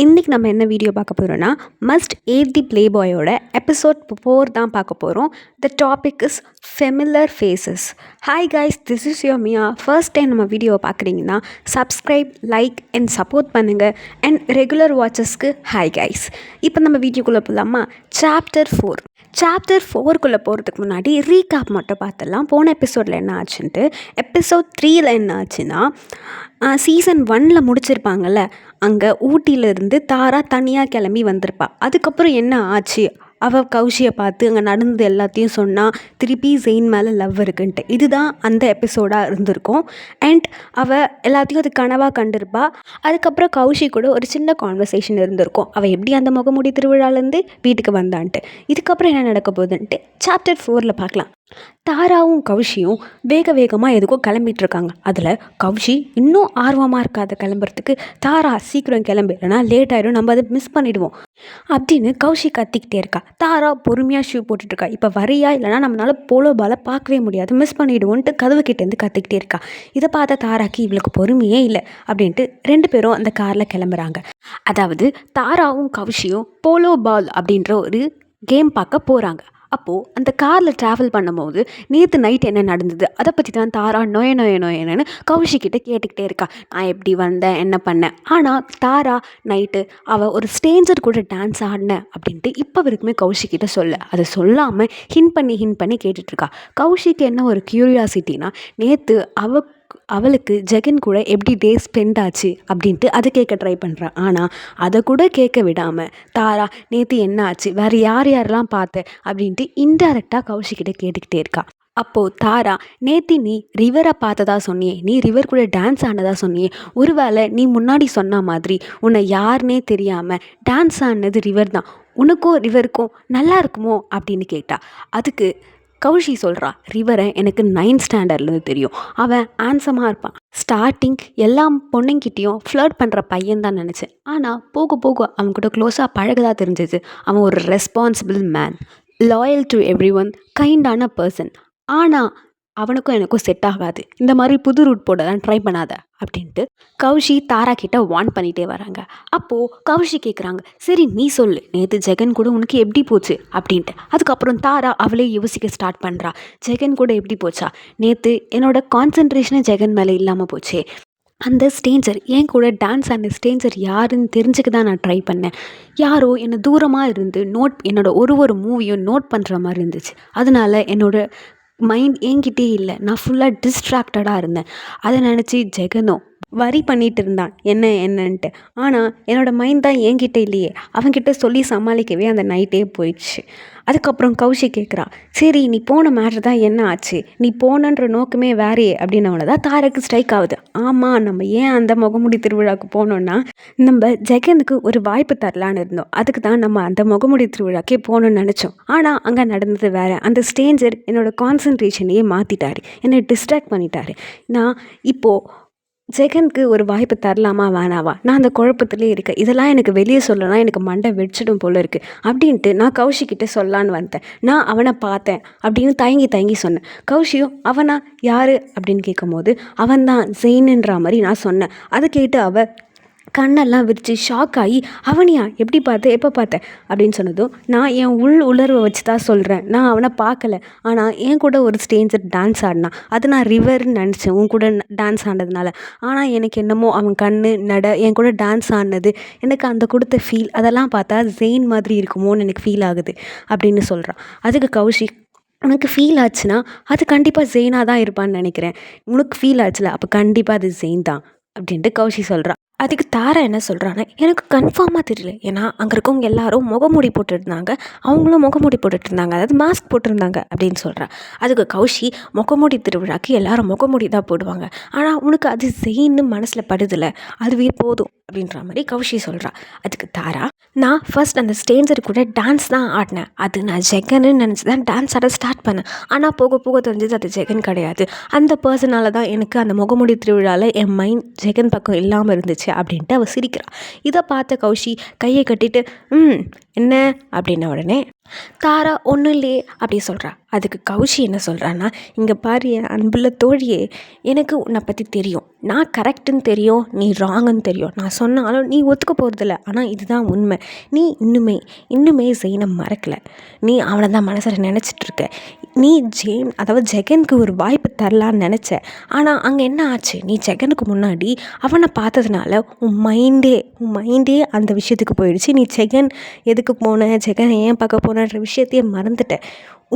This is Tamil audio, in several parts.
இன்றைக்கி நம்ம என்ன வீடியோ பார்க்க போகிறோன்னா மஸ்ட் ஏட் தி ப்ளே பாயோட எபிசோட் 4 தான் பார்க்க போகிறோம். The topic is familiar faces. Hi guys, this is your Mia. First time நம்ம வீடியோவை பார்க்குறீங்கன்னா சப்ஸ்கிரைப், லைக் அண்ட் சப்போர்ட் பண்ணுங்கள். அண்ட் ரெகுலர் வாட்சஸ்க்கு ஹாய் கைஸ். இப்போ நம்ம வீடியோக்குள்ளே போகலாமா? சாப்டர் 4க்குள்ளே போகிறதுக்கு முன்னாடி ரீகாப் மட்டும் பார்த்துடலாம். போன எபிசோடில் என்ன ஆச்சுன்ட்டு. எபிசோட் 3ல் என்ன ஆச்சுன்னா, சீசன் 1 முடிச்சிருப்பாங்கள்ல, அங்கே ஊட்டியிலேருந்து தாரா தனியாக கிளம்பி வந்திருப்பா. அதுக்கப்புறம் என்ன ஆச்சு, அவள் கௌஷியை பார்த்து அங்கே நடந்தது எல்லாத்தையும் சொன்னால் திருப்பி ஜெயின் மேலே லவ் இருக்குன்ட்டு. இதுதான் அந்த எபிசோடாக இருந்திருக்கும். அண்ட் அவள் எல்லாத்தையும் அது கனவாக கண்டிருப்பா. அதுக்கப்புறம் கௌஷி கூட ஒரு சின்ன கான்வர்சேஷன் இருந்திருக்கும், அவள் எப்படி அந்த முகமுடி திருவிழாலேருந்து வீட்டுக்கு வந்தான்ட்டு. இதுக்கப்புறம் என்ன நடக்க போகுதுன்ட்டு சாப்டர் 4ல் பார்க்கலாம். தாராவும் கௌஷியும் வேகமாக எதுக்கோ கிளம்பிட்டுருக்காங்க. அதில் கௌஷி இன்னும் ஆர்வமாக இருக்காது கிளம்புறதுக்கு. தாரா சீக்கிரம் கிளம்பு, இல்லைனா லேட் ஆகிடும், நம்ம அதை மிஸ் பண்ணிவிடுவோம் அப்படின்னு கௌஷி கத்திக்கிட்டே இருக்கா. தாரா பொறுமையாக ஷூ போட்டுட்ருக்கா. இப்போ வரையா, இல்லைனா நம்மளால் போலோ பாலை பார்க்கவே முடியாது, மிஸ் பண்ணிவிடுவோன்ட்டு கதவு கிட்டேருந்து கத்திக்கிட்டே இருக்கா. இதை பார்த்த தாராக்கு இவளுக்கு பொறுமையே இல்லை அப்படின்ட்டு 2 பேரும் அந்த காரில் கிளம்புறாங்க. அதாவது தாராவும் கௌஷியும் போலோ பால் அப்படின்ற ஒரு கேம் பார்க்க போகிறாங்க. அப்போது அந்த காரில் ட்ராவல் பண்ணும்போது நேற்று நைட் என்ன நடந்தது அதை பற்றி தான் தாரா நோயன்னு கௌஷிக்கிட்ட கேட்டுக்கிட்டே இருக்கா. நான் எப்படி வந்தேன், என்ன பண்ணேன். ஆனால் தாரா நைட்டு அவள் ஒரு ஸ்ட்ரேஞ்சர் கூட டான்ஸ் ஆடினேன் அப்படின்ட்டு இப்போ வரைக்குமே கௌஷிக்கிட்ட அதை சொல்லாமல் ஹின் பண்ணி கேட்டுட்ருக்கா. கௌஷிக்கு என்ன ஒரு க்யூரியாசிட்டினா, நேற்று அவளுக்கு ஜெகன் கூட எப்படி டே ஸ்பெண்ட் ஆச்சு அப்படின்ட்டு அதை கேட்க ட்ரை பண்ணுறான். ஆனால் அதை கூட கேட்க விடாமல் தாரா நேற்று என்ன ஆச்சு, வேறு யாரெல்லாம் பார்த்தேன் அப்படின்ட்டு இன்டைரக்டாக கௌஷிக்கிட்ட கேட்டுக்கிட்டே இருக்கா. அப்போது தாரா, நேற்று நீ ரிவரை பார்த்ததா சொன்னியே, நீ ரிவர் கூட டான்ஸ் ஆனதா சொன்னியே, ஒருவேளை நீ முன்னாடி சொன்ன மாதிரி உன்னை யாருன்னே தெரியாமல் டான்ஸ் ஆனது ரிவர் தான், உனக்கும் ரிவருக்கும் நல்லா இருக்குமோ அப்படின்னு கேட்டா. அதுக்கு கௌஷி சொல்கிறா, ரிவரை எனக்கு 9th ஸ்டாண்டர்ட்லேருந்து தெரியும், அவன் ஹேண்ட்ஸமாக இருப்பான், ஸ்டார்டிங் எல்லா பொண்ணுங்கிட்டேயும் ஃப்ளர்ட் பண்ணுற பையன் தான் நினச்சேன். ஆனால் போக அவன் கூட க்ளோஸாக பழகதாக தெரிஞ்சது, அவன் ஒரு responsible man, loyal to everyone, கைண்டான பர்சன். ஆனால் அவனுக்கும் எனக்கும் செட் ஆகாது, இந்த மாதிரி புது ரூட் போட தான் ட்ரை பண்ணாத அப்படின்ட்டு கௌஷி தாரா கிட்ட வார்ன் பண்ணிகிட்டே வராங்க. அப்போது கௌஷி கேட்குறாங்க, சரி நீ சொல்லு, நேற்று ஜெகன் கூட உனக்கு எப்படி போச்சு அப்படின்ட்டு. அதுக்கப்புறம் தாரா அவளே யோசிக்க ஸ்டார்ட் பண்ணுறா. ஜெகன் கூட எப்படி போச்சா, நேற்று என்னோட கான்சன்ட்ரேஷனே ஜெகன் மேலே இல்லாமல் போச்சே, அந்த ஸ்ட்ரேஞ்சர் என் கூட டான்ஸ் ஆன ஸ்ட்ரேஞ்சர் யாருன்னு தெரிஞ்சுக்க தான் நான் ட்ரை பண்ணேன். யாரோ என்னை தூரமாக இருந்து என்னோடய ஒரு மூவியும் நோட் பண்ணுற மாதிரி இருந்துச்சு. அதனால் என்னோடய மைண்ட் என்கிட்டே இல்லை, நான் ஃபுல்லாக டிஸ்ட்ராக்டடாக இருந்தேன். அதை நினச்சி ஜெகனும் வரி பண்ணிகிட்டு இருந்தான் என்னன்ட்டு. ஆனால் என்னோடய மைண்ட் தான் என்கிட்ட இல்லையே, அவன்கிட்ட சொல்லி சமாளிக்கவே அந்த நைட்டே போயிடுச்சு. அதுக்கப்புறம் கௌஷி கேட்குறா, சரி நீ போன மேட்ரு தான் என்ன ஆச்சு, நீ போனன்ற நோக்கமே வேறையே அப்படின்னவன தான் தாராக்கு ஸ்ட்ரைக் ஆகுது. ஆமாம், நம்ம ஏன் அந்த முகமுடி திருவிழாவுக்கு போனோன்னா, நம்ம ஜெகனுக்கு ஒரு வாய்ப்பு தரலான்னு இருந்தோம், அதுக்கு தான் நம்ம அந்த முகமுடி திருவிழாக்கே போகணுன்னு நினச்சோம். ஆனால் அங்கே நடந்தது வேறு, அந்த ஸ்ட்ரேஞ்சர் என்னோடய கான்சன்ட்ரேஷனையே மாற்றிட்டாரு, என்னை டிஸ்ட்ராக்ட் பண்ணிட்டாரு. நான் இப்போது ஜெகனுக்கு ஒரு வாய்ப்பு தரலாமா வேணாவா, நான் அந்த குழப்பத்திலே இருக்கேன், இதெல்லாம் எனக்கு வெளியே சொல்லலாம், எனக்கு மண்டை வெடிச்சிடும் போல் இருக்குது அப்படின்ட்டு நான் கௌஷிக்கிட்ட சொல்லலான்னு வந்தேன். நான் அவனை பார்த்தேன் அப்படின்னு தயங்கி சொன்னேன். கௌஷியும் அவனா யார் அப்படின்னு கேட்கும்போது, அவன் தான் ஜெயின்ன்ற மாதிரி நான் சொன்னேன். அதை கேட்டு அவள் கண்ணெல்லாம் விரித்து ஷாக் ஆகி, அவனியா, எப்படி பார்த்தேன், எப்போ பார்த்தேன் அப்படின்னு சொன்னதும், நான் என் உணர்வை வச்சு தான் சொல்கிறேன், நான் அவனை பார்க்கல, ஆனால் என் கூட ஒரு ஸ்ட்ரேஞ்சர் டான்ஸ் ஆடினான், அது நான் ரிவர்னு நினச்சேன் உன் கூட டான்ஸ் ஆனதுனால. ஆனால் எனக்கு என்னமோ அவன் என் கூட டான்ஸ் ஆடினது எனக்கு அந்த கொடுத்த ஃபீல், அதெல்லாம் பார்த்தா ஜெயின் மாதிரி இருக்குமோன்னு எனக்கு ஃபீல் ஆகுது அப்படின்னு சொல்கிறான். அதுக்கு கௌஷி, உனக்கு ஃபீல் ஆச்சுன்னா அது கண்டிப்பாக ஜெயினாக தான் இருப்பான்னு நினைக்கிறேன், உனக்கு ஃபீல் ஆச்சுல, அப்போ கண்டிப்பாக அது ஜெயின் தான் அப்படின்ட்டு கௌஷி சொல்கிறான். அதுக்கு தாரா என்ன சொல்கிறான்னா, எனக்கு கன்ஃபார்மாக தெரியல, ஏன்னா அங்கே இருக்கவங்க எல்லாரும் முகமூடி போட்டுருந்தாங்க, அவங்களும் முகமூடி போட்டுட்ருந்தாங்க, அதாவது மாஸ்க் போட்டிருந்தாங்க அப்படின்னு சொல்கிறா. அதுக்கு கௌஷி, முகமூடி திருவிழாக்கு எல்லாரும் முகமூடி தான் போடுவாங்க, ஆனால் உனக்கு அது ஜெயின்னு மனசில் படுதில்லை, அதுவே போதும் அப்படின்ற மாதிரி கௌஷி சொல்கிறா. அதுக்கு தாரா, நான் ஃபர்ஸ்ட் அந்த ஸ்ட்ரேஞ்சர் கூட டான்ஸ் தான் ஆடினேன், அது நான் ஜெகன்னு நினச்சி தான் டான்ஸ் ஆட ஸ்டார்ட் பண்ணேன், ஆனால் போக தெரிஞ்சது அது ஜெகன் கிடையாது, அந்த பர்சனால தான் எனக்கு அந்த முகமூடி திருவிழாவில் என் மைண்ட் ஜெகன் பக்கம் இல்லாமல் இருந்துச்சு அப்படின்ட்டு அவள் சிரிக்கிறா. இதை பார்த்த கௌஷி கையை கட்டிட்டு என்ன அப்படின்ன உடனே தாரா ஒன்றும் இல்லையே அப்படி சொல்கிறா. அதுக்கு கௌஷி என்ன சொல்கிறான்னா, இங்கே பாரு என் அன்புள்ள தோழியே, எனக்கு உன்னை பற்றி தெரியும், நான் கரெக்டுன்னு தெரியும், நீ ராங்குன்னு தெரியும், நான் சொன்னாலும் நீ ஒத்துக்க போகிறதில்ல, ஆனால் இதுதான் உண்மை. நீ இன்னுமே ஜெயினை மறக்கலை, நீ அவனை தான் மனசில் நினச்சிட்ருக்க. நீ அதாவது ஜெகனுக்கு ஒரு வாய்ப்பு தரலான்னு நினச்ச. ஆனால் அங்கே என்ன ஆச்சு, நீ ஜெகனுக்கு முன்னாடி அவனை பார்த்ததுனால உன் மைண்டே அந்த விஷயத்துக்கு போயிடுச்சு. நீ ஜெகன் எதுக்கு போன, ஜெகனை ஏன் பார்க்க போனன்ற விஷயத்தையே மறந்துட்ட.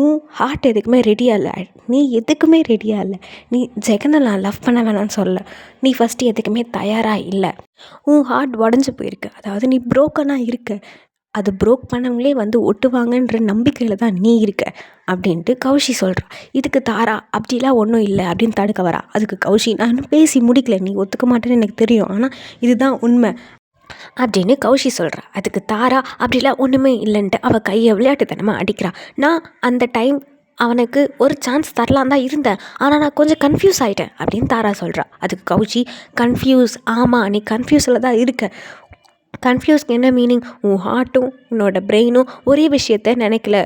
உன் ஹார்ட் எதுக்குமே ரெடியாக இல்லை, நீ எதுக்குமே ரெடியாக இல்லை. நீ ஜெகனை நான் லவ் பண்ண வேணான்னு சொல்ல, நீ ஃபஸ்ட்டு எதுக்குமே தயாராக இல்லை. உன் ஹார்ட் உடஞ்சி போயிருக்கு, அதாவது நீ ப்ரோக்கனாக இருக்க. அது ப்ரோக் பண்ணவங்களே வந்து ஒட்டுவாங்கன்ற நம்பிக்கையில் தான் நீ இருக்க அப்படின்ட்டு கௌஷி சொல்கிறா. இதுக்கு தாரா அப்படிலாம் ஒன்றும் இல்லை அப்படின்னு தடுக்க வரா. அதுக்கு கௌஷி, நான் இன்னும் பேசி முடிக்கல, நீ ஒத்துக்க மாட்டேன்னு எனக்கு தெரியும், ஆனால் இதுதான் உண்மை அப்படின்னு கௌஷி சொல்கிறா. அதுக்கு தாரா அப்படிலாம் ஒன்றுமே இல்லைன்ட்டு அவள் கையை விளையாட்டுத்தனமாக அடிக்கிறா. நான் அந்த டைம் அவனுக்கு ஒரு சான்ஸ் தரலாம் தான் இருந்தேன், ஆனால் நான் கொஞ்சம் கன்ஃபியூஸ் ஆகிட்டேன் அப்படின்னு தாரா சொல்கிறா. அதுக்கு கௌஷி, கன்ஃபியூஸ், ஆமாம் நீ கன்ஃபியூஸில் தான் இருக்க. கன்ஃபியூஸ்க்கு என்ன மீனிங், உன் ஹார்ட்டும் உன்னோட பிரெயினும் ஒரே விஷயத்த நினைக்கல,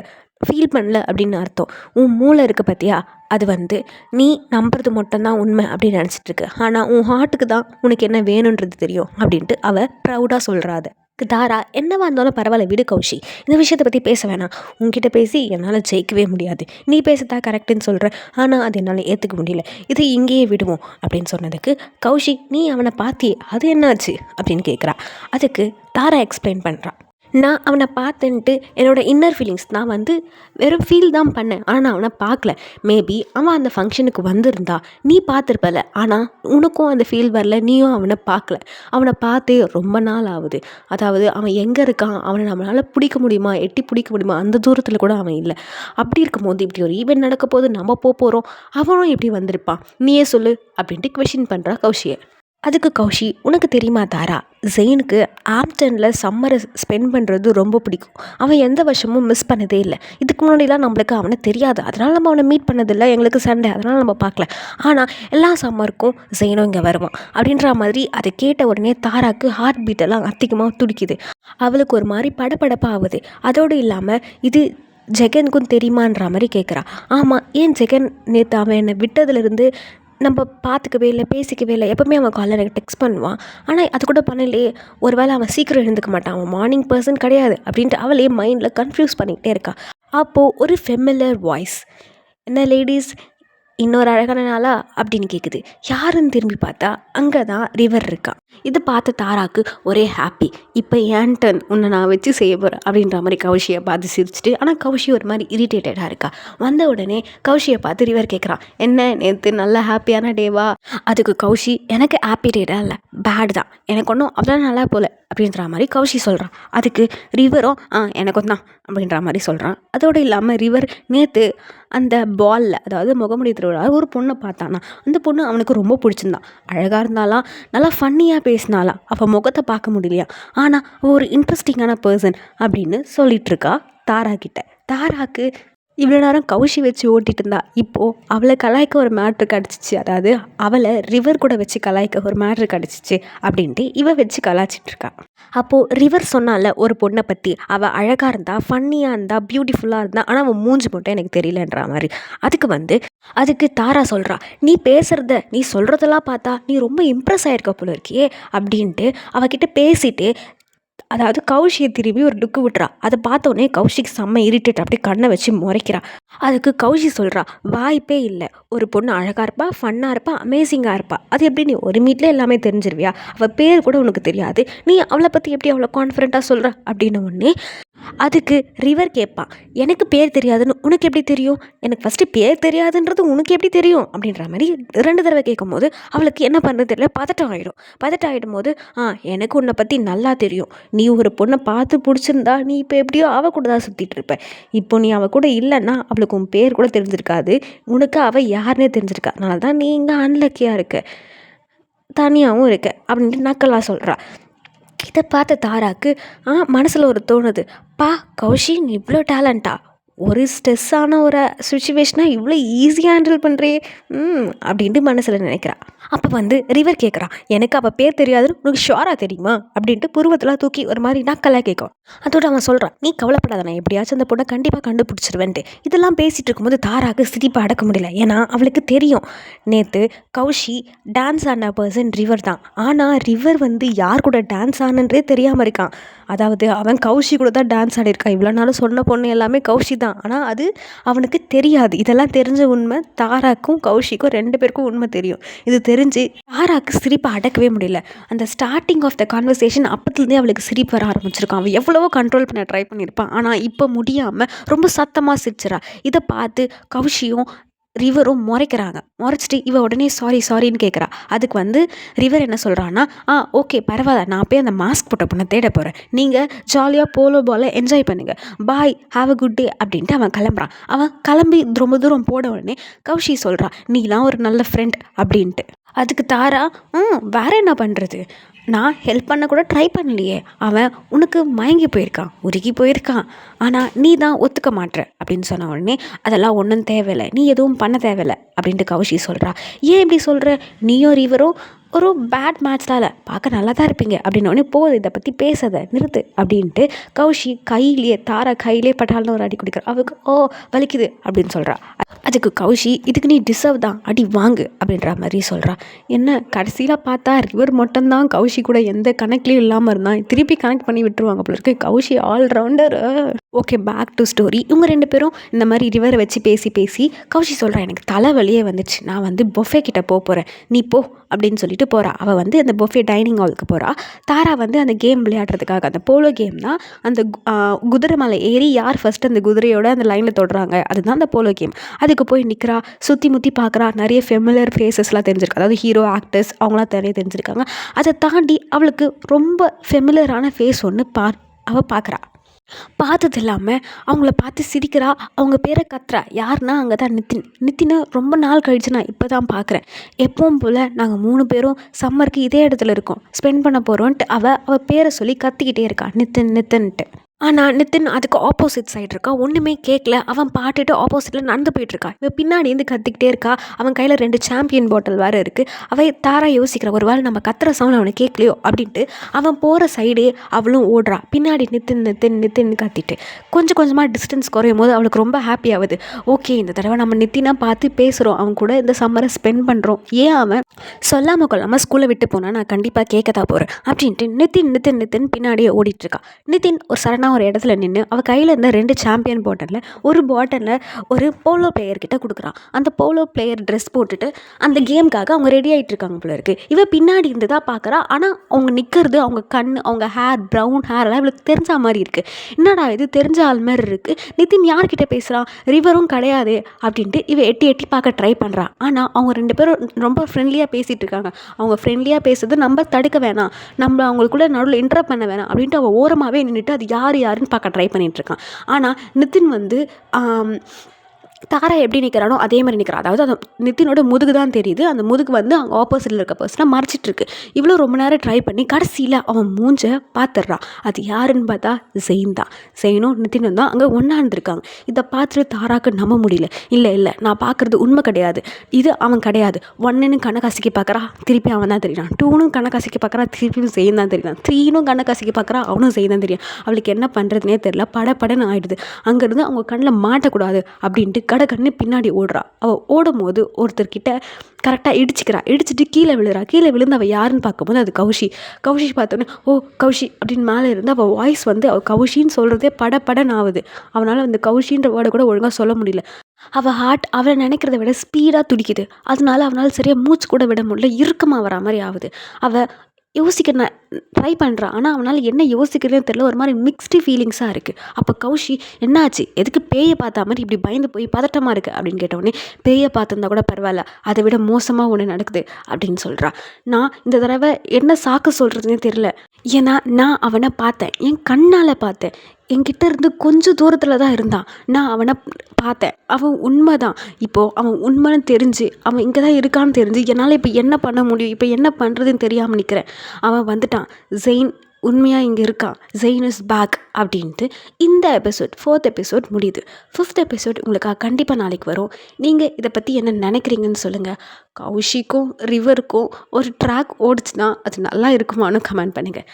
ஃபீல் பண்ணல அப்படின்னு அர்த்தம். உன் மூளை இருக்குது பார்த்தியா, அது வந்து நீ நம்புறது மட்டும்தான் உண்மை அப்படின்னு நினச்சிட்ருக்கு, ஆனால் உன் ஹார்ட்டுக்கு தான் உனக்கு என்ன வேணுன்றது தெரியும் அப்படின்ட்டு அவள் ப்ரௌடாக சொல்கிறாத. தாரா, என்னவா இருந்தாலும் பரவாயில்ல விடு கௌஷி, இந்த விஷயத்தை பற்றி பேச வேணாம், உங்ககிட்ட பேசி என்னால் ஜெயிக்கவே முடியாது, நீ பேசத்தான் கரெக்டுன்னு சொல்கிற, ஆனால் அது என்னால் ஏற்றுக்க முடியல, இது இங்கேயே விடுவோம் அப்படின்னு சொன்னதுக்கு கௌஷி, நீ அவனை பார்த்தியே, அது என்னாச்சு அப்படின்னு கேட்குறா. அதுக்கு தாரா எக்ஸ்பிளைன் பண்ணுறான். நான் அவனை பார்த்தேன்ட்டு என்னோடய இன்னர் ஃபீலிங்ஸ், நான் வந்து வெறும் ஃபீல் தான் பண்ணேன், ஆனால் நான் அவனை பார்க்கல. மேபி அவன் அந்த ஃபங்க்ஷனுக்கு வந்திருந்தா நீ பார்த்துருப்பல, ஆனால் உனக்கும் அந்த ஃபீல் வரல, நீயும் அவனை பார்க்கல. அவனை பார்த்தே ரொம்ப நாள் ஆகுது, அதாவது அவன் எங்கே இருக்கான், அவனை நம்மளால் பிடிக்க முடியுமா, எட்டி பிடிக்க முடியுமா, அந்த தூரத்தில் கூட அவன் இல்லை. அப்படி இருக்கும்போது இப்படி ஒரு ஈவெண்ட் நடக்க போது நம்ம போகிறோம், அவனும் எப்படி வந்திருப்பான், நீயே சொல்லு அப்படின்ட்டு கொஷின் பண்ணுறா கௌஷியை. அதுக்கு கௌஷி, உனக்கு தெரியுமா தாரா, ஜெயினுக்கு ஆம்டனில் சம்மரை ஸ்பெண்ட் பண்ணுறது ரொம்ப பிடிக்கும், அவன் எந்த வருஷமும் மிஸ் பண்ணதே இல்லை. இதுக்கு முன்னாடிலாம் நம்மளுக்கு அவனை தெரியாது, அதனால் நம்ம அவனை மீட் பண்ணதில்லை, எங்களுக்கு சண்டே, அதனால் நம்ம பார்க்கல. ஆனால் எல்லா சம்மருக்கும் ஜெயினும் இங்கே வருவான் அப்படின்ற மாதிரி அதை கேட்ட உடனே தாராக்கு ஹார்ட் பீட்டெல்லாம் அதிகமாக துடிக்குது. அவளுக்கு ஒரு மாதிரி படபடப்பாக ஆகுது. அதோடு இல்லாமல் இது ஜெகனுக்கும் தெரியுமான்ற மாதிரி கேட்குறா. ஆமாம், ஏன் ஜெகன் நேற்று அவன் என்னை விட்டதுலேருந்து நம்ம பார்த்துக்கவே இல்லை, பேசிக்கவே இல்லை, எப்போவுமே அவன் காலையில் எனக்கு டெக்ஸ்ட் பண்ணுவான், ஆனால் அது கூட பண்ணலையே, ஒரு வேளை அவன் சீக்கிரம் எழுந்துக்க மாட்டான், அவன் மார்னிங் பர்சன் கிடையாது அப்படின்ட்டு அவளே மைண்டில் கன்ஃபியூஸ் பண்ணிக்கிட்டே இருக்கா. அப்போது ஒரு ஃபெமிலியர் வாய்ஸ், என்ன லேடிஸ் இன்னொரு அழகான நாளா அப்படின்னு கேட்குது. யாருன்னு திரும்பி பார்த்தா அங்கே தான் ரிவர் இருக்கா. இது பார்த்த தாராக்கு ஒரே ஹாப்பி, இப்போ ஏன் டர்ன், உன்னை நான் வச்சு செய்ய போகிறேன் அப்படின்ற மாதிரி கௌஷியை பார்த்து சிரிச்சிட்டு. ஆனால் கௌஷி ஒரு மாதிரி இரிட்டேட்டடாக இருக்கா. வந்த உடனே கௌஷியை பார்த்து ரிவர் கேட்குறான், என்ன நேற்று நல்ல ஹாப்பியான டேவா? அதுக்கு கௌஷி, எனக்கு ஹாப்பி டேடாக இல்லை, பேட் தான், எனக்கு ஒன்றும் அவ்வளோ நல்லா போல அப்படின்ற மாதிரி கௌஷி சொல்கிறான். அதுக்கு ரிவரும் எனக்கும் தான் அப்படின்ற மாதிரி சொல்கிறான். அதோடு இல்லாமல் ரிவர் நேற்று அந்த பாலில், அதாவது முகமுடி திருவிழா, ஒரு பொண்ணை பார்த்தானா, அந்த பொண்ணு அவனுக்கு ரொம்ப பிடிச்சிருந்தான், அழகாக இருந்தாலாம், நல்லா ஃபன்னியாக பேசினாலாம், அவள் முகத்தை பார்க்க முடியலையா, ஆனால் ஒரு இன்ட்ரெஸ்டிங்கான பர்சன் அப்படின்னு சொல்லிகிட்ருக்கா தாரா கிட்ட. தாராக்கு இவ்வளோ நேரம் கௌஷி வச்சு ஓட்டிகிட்டு இருந்தா, இப்போது அவளை கலாய்க்க ஒரு மேட்ரு கிடச்சிச்சு, அதாவது அவளை ரிவர் கூட வச்சு கலாய்க்க ஒரு மேட்ரு கிடச்சிச்சு அப்படின்ட்டு இவ வச்சு கலாய்ச்சிட்ருக்கா. அப்போது ரிவர் சொன்னால ஒரு பொண்ணை பற்றி, அவள் அழகாக இருந்தா, ஃபன்னியாக இருந்தா, பியூட்டிஃபுல்லாக இருந்தா, ஆனால் அவன் மூஞ்சி மட்டும் எனக்கு தெரியலன்ற மாதிரி. அதுக்கு தாரா சொல்கிறா, நீ பேசுகிறத, நீ சொல்கிறதெல்லாம் பார்த்தா நீ ரொம்ப இம்ப்ரெஸ் ஆகிருக்க போல இருக்கியே அப்படின்ட்டு அவகிட்ட பேசிட்டு, அதாவது கௌஷியை திரும்பி ஒரு லுக்கு விட்டுறா. அதை பார்த்தோன்னே கௌஷிக்கு செம்ம இரிட்டேட், அப்படியே கண்ணை வச்சு முறைக்கிறா. அதுக்கு கௌஷி சொல்கிறா, வாய்ப்பே இல்லை, ஒரு பொண்ணு அழகாக இருப்பா, ஃபன்னாக இருப்பா, அமேசிங்காக இருப்பா, அது எப்படி நீ ஒரு மீட்டில் எல்லாமே தெரிஞ்சிருவியா, அவள் பேர் கூட உனக்கு தெரியாது, நீ அவளை பற்றி எப்படி அவ்வளோ கான்ஃபிடென்ட்டாக சொல்கிற அப்படின்ன உடனே அதுக்கு ரிவர் கேட்பான், எனக்கு பேர் தெரியாதுன்னு உனக்கு எப்படி தெரியும், எனக்கு ஃபஸ்ட்டு பேர் தெரியாதுன்றது உனக்கு எப்படி தெரியும் அப்படின்ற மாதிரி 2 தடவை கேட்கும் போது அவளுக்கு என்ன பண்ணுறது தெரியல, பதட்டம் ஆகிடும் போது, எனக்கு உன்னை பற்றி நல்லா தெரியும், நீ ஒரு பொண்ணை பார்த்து பிடிச்சிருந்தா நீ இப்போ எப்படியோ அவள் கூட தான் சுற்றிட்டு இருப்ப, இப்போ நீ அவள் கூட இல்லைன்னா அவளுக்கு உன் பேர் கூட தெரிஞ்சிருக்காது, உனக்கு அவள் யாருன்னே தெரிஞ்சிருக்கா, அதனால தான் நீ இங்கே அன்லக்கியாக இருக்க, தனியாகவும் இருக்க அப்படின்ட்டு நக்கலாக சொல்கிறா. இதை பார்த்த தாராக்கு மனசில் ஒரு தோணுது, கௌஷி நீ இவ்வளோ டேலண்ட்டா, ஒரு ஸ்ட்ரெஸ்ஸான ஒரு சுச்சுவேஷனாக இவ்வளோ ஈஸியாக ஹேண்டில் பண்ணுறே அப்படின்ட்டு மனசில் நினைக்கிறா. அப்போ வந்து ரிவர் கேட்குறான், எனக்கு அவள் பேர் தெரியாதுன்னு உனக்கு ஷுவராக தெரியுமா அப்படின்ட்டு புருவத்தில் தூக்கி ஒரு மாதிரி நக்கலாக கேட்கும். அதோட அவன் சொல்கிறான், நீ கவலைப்படாத, நான் எப்படியாச்சும் அந்த பொண்ணை கண்டிப்பாக கண்டுபிடிச்சிருவேன்ட்டு. இதெல்லாம் பேசிகிட்டு இருக்கும்போது தாராக்கு சிரிப்பை அடக்க முடியல. ஏன்னா அவளுக்கு தெரியும் நேற்று கௌஷி டான்ஸ் ஆன பர்சன் ரிவர் தான். ஆனால் ரிவர் வந்து யார் கூட டான்ஸ் ஆனன்றே தெரியாமல் இருக்கான். அதாவது அவன் கௌஷி கூட தான் டான்ஸ் ஆடிருக்கான். இவ்வளோ நாளும் சொன்ன பொண்ணு எல்லாமே கௌஷி தான். ஆனால் அது அவனுக்கு தெரியாது. இதெல்லாம் தெரிஞ்ச உண்மை தாராக்கும் கௌஷிக்கும் 2 பேருக்கும் உண்மை தெரியும். இது தெரிஞ்சு தாராக்கு சிரிப்பை அடக்கவே முடியல. அந்த ஸ்டார்டிங் ஆஃப் த கான்வர்சேஷன் அப்பத்துலேருந்தே அவளுக்கு சிரிப்பு வர ஆரம்பிச்சிருக்கான். அவன் எவ்வளவோ கண்ட்ரோல் பண்ண ட்ரை பண்ணியிருப்பான். ஆனால் இப்போ முடியாமல் ரொம்ப சத்தமாக சிரிச்சிடறா. இதை பார்த்து கௌஷியும் ரிவரும் முறைக்கிறாங்க. முறைச்சிட்டு இவ உடனே சாரின்னு கேட்குறா. அதுக்கு வந்து ரிவர் என்ன சொல்கிறான்னா, ஓகே பரவாயில்ல, நான் போய் அந்த மாஸ்க் போட்ட பொண்ணை தேட போகிறேன், நீங்கள் ஜாலியாக போலோ பாலை என்ஜாய் பண்ணுங்கள், பாய், ஹாவ் அ குட் டே அப்படின்ட்டு அவன் கிளம்புறான். அவன் கிளம்பி ரொம்ப தூரம் போட உடனே கௌஷி சொல்கிறா, நீலாம் ஒரு நல்ல ஃப்ரெண்ட் அப்படின்ட்டு. அதுக்கு தாரா, வேற என்ன பண்ணுறது, நான் ஹெல்ப் பண்ண கூட ட்ரை பண்ணலையே, அவன் உனக்கு மயங்கி போயிருக்கான், உருகி போயிருக்கான், ஆனால் நீ தான் ஒத்துக்க மாட்ற அப்படின்னு சொன்ன உடனே, அதெல்லாம் ஒன்றும் தேவையில்லை, நீ எதுவும் பண்ண தேவையில்லை அப்படின்ட்டு கௌஷி சொல்கிறா. ஏன் இப்படி சொல்கிற, நீயும் ரிவரும் ஒரு பேட் மேட்ச்லால் பார்க்க நல்லா தான் இருப்பீங்க அப்படின்னோடனே, போகுது இதை பற்றி பேசாத, நிறுத்து அப்படின்ட்டு கௌஷி தாரா கையிலே பட்டால்னு ஒரு அடி குடிக்கிற. அவளுக்கு வலிக்குது அப்படின்னு சொல்கிறா. அதுக்கு கௌஷி, இதுக்கு நீ டிசர்வ் தான், அடி வாங்கு அப்படின்ற மாதிரி சொல்கிறா. என்ன கடைசியில் பார்த்தா ரிவர் மட்டும்தான் கௌஷி கூட எந்த கனெக்ட்லேயும் இல்லாமல் இருந்தான். திருப்பி கனெக்ட் பண்ணி விட்டுருவாங்க போல இருக்கு. Kaushi all rounder. Okay, back to story. இவங்க 2 பேரும் இந்த மாதிரி ரிவரை வச்சு பேசி கௌஷி சொல்கிறா, எனக்கு தலைவலியே வந்துச்சு, நான் வந்து பொஃபே கிட்ட போகிறேன், நீ போ அப்படின்னு சொல்லிட்டு போகிறா. அவள் வந்து அந்த பொஃபே டைனிங் ஹாலுக்கு போகிறா. தாரா வந்து அந்த கேம் விளையாடுறதுக்காக, அந்த போலோ கேம் தான், அந்த குதிரை மேலே ஏறி யார் ஃபஸ்ட்டு அந்த குதிரையோட அந்த லைனில் தொடுறாங்க, அதுதான் அந்த போலோ கேம். அதுக்கு போய் நிற்கிறா, சுற்றி முற்றி பார்க்குறா. நிறைய ஃபெமிலியர் ஃபேஸஸ்லாம் தெரிஞ்சிருக்கு, அதாவது ஹீரோ ஆக்டர்ஸ் அவங்களாம் நிறைய தெரிஞ்சிருக்காங்க. அதை தாண்டி அவளுக்கு ரொம்ப ஃபெமிலியரான ஃபேஸ் ஒன்று அவள் பார்க்குறா. பார்த்தது இல்லாமல் அவங்கள பார்த்து சிரிக்கிறா. அவங்க பேரை கத்துறா. யாருன்னா அங்கே தான் நித்தினை ரொம்ப நாள் கழிச்சு நான் இப்போ தான் பார்க்குறேன். எப்பவும் போல் நாங்கள் 3 பேரும் சம்மருக்கு இதே இடத்துல இருக்கோம், ஸ்பெண்ட் பண்ண போகிறோன்ட்டு அவள் பேரை சொல்லி கத்திக்கிட்டே இருக்கா, நித்தின்ட்டு. ஆனால் நித்தின் அதுக்கு ஆப்போசிட் சைடு இருக்கா, ஒன்றுமே கேட்கல. அவன் பாட்டுட்டு ஆப்போசிட்டில் நடந்து போயிட்டுருக்கா. இவன் பின்னாடி இருந்து கத்திக்கிட்டே இருக்கா. அவன் கையில் 2 சாம்பியன் பாட்டில் வேறு இருக்குது. அவள் தாரா யோசிக்கிற, ஒரு வேளை நம்ம கத்துற சவுண்ட் அவனை கேட்கலையோ அப்படின்ட்டு அவன் போகிற சைடே அவளும் ஓடுறா. பின்னாடி நித்தின்னு கத்திட்டு கொஞ்சமாக டிஸ்டன்ஸ் குறையும் போது அவளுக்கு ரொம்ப ஹாப்பி ஆகுது. ஓகே, இந்த தடவை நம்ம நித்தினா பார்த்து பேசுகிறோம், அவன் கூட இந்த சம்மரை ஸ்பெண்ட் பண்ணுறோம், ஏன் அவன் சொல்லாமல் கொள்ளாமல் ஸ்கூலை விட்டு போனால் நான் கண்டிப்பாக கேட்க தான் போகிறேன் அப்படின்ட்டு நித்தின் பின்னாடியே ஓடிட்டுருக்கா. நித்தின் ஒரு இடத்துல நின்று அவள் கையில் இருந்த 2 சாம்பியன் பாட்டிலில் ஒரு போலோ பிளேயர்கிட்ட கொடுக்குறான். அந்த போலோ பிளேயர் ட்ரெஸ் போட்டுட்டு அந்த கேமுக்காக அவங்க ரெடி ஆகிட்டு இருக்காங்க போல இருக்குது. இவள் பின்னாடி இருந்து தான் பார்க்குறா. ஆனால் அவங்க நிற்கிறது, அவங்க கண், அவங்க ஹேர், ப்ரௌன் ஹேர் எல்லாம் இவளுக்கு தெரிஞ்ச மாதிரி இருக்குது. என்னடா இது தெரிஞ்ச ஆள் மாதிரி இருக்குது, நித்தின் யார்கிட்ட பேசுகிறான், ரிவரும் கிடையாது அப்படின்ட்டு இவள் எட்டி பார்க்க ட்ரை பண்ணுறான். ஆனால் அவங்க 2 பேரும் ரொம்ப ஃப்ரெண்ட்லியாக பேசிகிட்டு இருக்காங்க. அவங்க ஃப்ரெண்ட்லியாக பேசுறது நம்ம தடுக்க வேணாம், நம்ம அவங்களுக்குள்ள நடுவில் இன்டரப்ட் பண்ண வேணாம் அப்படின்ட்டு அவள் ஓரமாகவே நின்றுட்டு அது யாருன்னு பார்க்க ட்ரை பண்ணிகிட்ருக்கான். ஆனால் நித்தின் வந்து தாரா எப்படி நிற்கிறானோ அதே மாதிரி நிற்கிறான். அதாவது அந்த நித்தினோட முதுகு தான் தெரியுது, அந்த முதுகு வந்து அவங்க ஆப்போசிட்டில் இருக்க பர்சனாக மறைச்சிட்ருக்கு. இவ்வளோ ரொம்ப நேரம் ட்ரை பண்ணி கடைசியில் அவன் மூஞ்ச பார்த்துட்றான். அது யாருன்னு பார்த்தா ஜெயின் தான். ஜெயினும் நித்தினும் தான் அங்கே ஒன்றா இருந்திருக்காங்க. இதை பார்த்துட்டு தாராக்கு நம்ப முடியல. இல்லை நான் பார்க்குறது உண்மை கிடையாது, இது அவன் கிடையாது. 1ன்னு கண்ணக்காசிக்கு பார்க்குறா, திருப்பி அவன் தான் தெரியான். 2னும் கண்ணக்காசிக்கு பார்க்குறா, திருப்பியும் ஜெயின் தான் தெரியும். 3னும் கண்ணக்காசிக்கு பார்க்குறா, அவனும் ஜெயின் தான் தெரியும். அவளுக்கு என்ன பண்ணுறதுனே தெரியல, படன்னு ஆகிடுது. அங்கேருந்து அவங்க கண்ணில் மாட்டக்கூடாது அப்படின்ட்டு கண்ணு பின்னாடி ஓடுறா. அவள் ஓடும் போது ஒருத்தர்கிட்ட கரெக்டாக இடிச்சிட்டு கீழே விழுந்து அவள் யாருன்னு பார்க்கும்போது அது கௌஷி பார்த்தோன்னே, கௌஷி அப்படின்னு மேலே இருந்து அவள் வாய்ஸ் வந்து அவள் கௌஷின்னு சொல்கிறதே படன்னு ஆகுது. அவனால் அந்த கௌஷின்ற வேர்டை கூட ஒழுங்காக சொல்ல முடியல. அவள் ஹார்ட் அவளை நினைக்கிறத விட ஸ்பீடாக துடிக்குது. அதனால அவனால் சரியாக மூச்சு கூட விட முடியல, இறுக்கமாக வரா மாதிரி ஆகுது. அவள் யோசிக்க ட்ரை பண்ணுறான். ஆனால் அவனால் என்ன யோசிக்கிறதுன்னு தெரியல, ஒரு மாதிரி மிக்ஸ்டு ஃபீலிங்ஸாக இருக்குது. அப்போ கௌஷி, என்னாச்சு, எதுக்கு பேயை பார்த்தா மாதிரி இப்படி பயந்து போய் பதட்டமாக இருக்குது அப்படின்னு கேட்டவுடனே, பேயை பார்த்துருந்தா கூட பரவாயில்ல, அதை விட மோசமாக ஒன்று நடக்குது அப்படின்னு சொல்கிறான். நான் இந்த தடவை என்ன சாக்கு சொல்கிறதுனே தெரில. ஏன்னா நான் அவனை பார்த்தேன், என் கண்ணால் பார்த்தேன், என்கிட்ட இருந்து கொஞ்சம் தூரத்தில் தான் இருந்தான். நான் அவனை பார்த்தேன், அவன் உண்மை தான். இப்போது அவன் உண்மைன்னு தெரிஞ்சு அவன் இங்கே தான் இருக்கான்னு தெரிஞ்சு என்னால் இப்போ என்ன பண்ண முடியும், இப்போ என்ன பண்ணுறதுன்னு தெரியாமல் நிற்கிறேன். அவன் வந்துட்டான், ஜெயின் உண்மையாக இங்கே இருக்கான், ஜெயின் இஸ் பேக் அப்படின்ட்டு இந்த எபிசோட் 4th எபிசோட் முடியுது. 5th எபிசோட் உங்களுக்காக கண்டிப்பாக நாளைக்கு வரும். நீங்கள் இதை பற்றி என்ன நினைக்கிறீங்கன்னு சொல்லுங்கள். கௌஷிக்கும் ரிவருக்கும் ஒரு ட்ராக் ஓடிச்சுன்னா அது நல்லா இருக்குமான்னு கமெண்ட் பண்ணுங்கள்.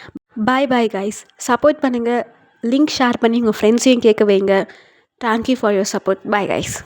பாய் பாய் கைஸ். சப்போர்ட் பண்ணுங்கள். லிங்க் ஷேர் பண்ணி உங்கள் ஃப்ரெண்ட்ஸையும் கேட்க வைங்க. Thank you for your support. Bye guys.